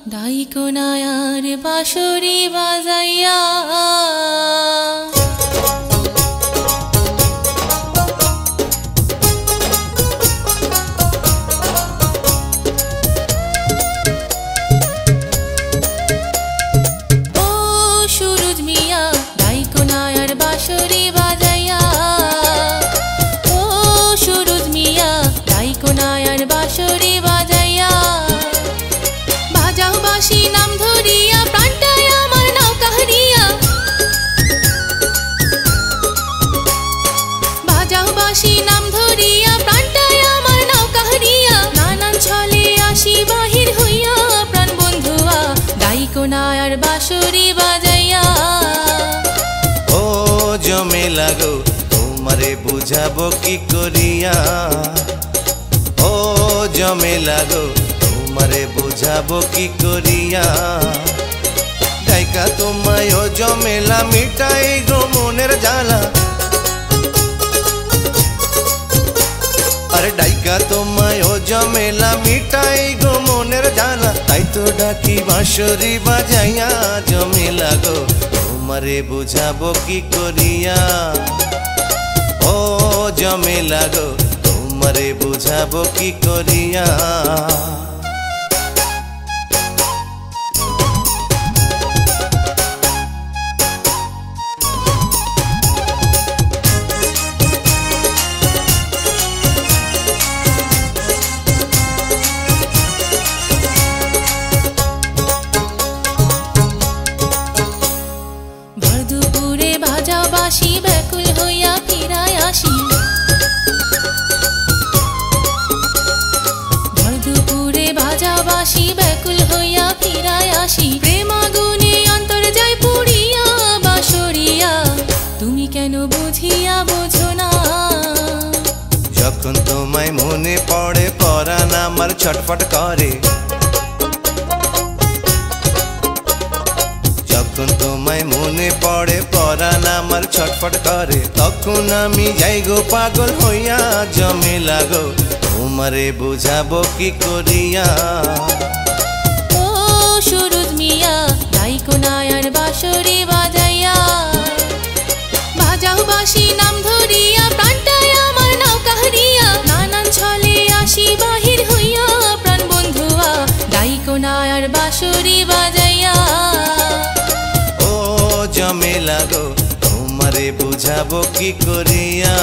ডাইকোনায়ার বাঁশরি বাজাইয়া ও সুরুজ মিয়া ডাইকোনায়ার বাঁশরি বাজাইয়া ও সুরুজ মিয়া ডাইকোনায়ার বাঁশরি বাজাইয়া বাজাও বাঁশি নাম ধরিয়া প্রাণটায় আমার নাও কাহারিয়া বাজাও বাঁশি নাম ধরিয়া প্রাণটায় আমার নাও কাহারিয়া নানান ছলে আসি বাহির হইয়া প্রাণ বন্ধুয়া ডাইকোনায়ার বাঁশরি বাজাইয়া ও জমে লাগো তোমারে বুঝাবো কি করিয়া ও জমে লাগো তোমারে বুঝাবো কি করিয়া ডাইকা তোমায় ও জমেলা মিটাই গো মনের জ্বালা আরে ডাইকা তোমায় ও জমেলা মিটাই গো মনের জ্বালা তাই তো ডাকি বাঁশরি বাজাইয়া জমে লাগো তোমারে বুঝাবো কি করিয়া ও জমে লাগো তোমারে বুঝাবো কি করিয়া দুপুরে বাজাও বাঁশি ব্যাকুল হইয়া ফিরায় আসি দুপুরে বাজাও বাঁশি ব্যাকুল হইয়া ফিরায় আসি প্রেম আগুনে অন্তর যায় পুড়িয়া বাঁশরিয়া তুমি কেন বুঝিয়া বোঝো না যখন তোমায় মনে পড়ে পরাণ আমার ছটফট করে যখন তোমায় মনে পড়ে পরাণ আমার ছটফট করে তখন আমি যাই গো পাগল হইয়া জমে লাগো তোমারে বুঝাবো কি করিয়া ও সুরুজ মিয়া ডাইকোনায়ার বাঁশরি বাজাইয়া বাজাও বাঁশি নাম ধরিয়া প্রাণটায় আমার নাও কাহারিয়া নানান ছলে আসি বাহির হইয়া প্রাণ বন্ধুয়া ডাইকোনায়ার বাঁশরি বাজাইয়া জমে লাগো তোমারে বুঝাবো কি করিয়া।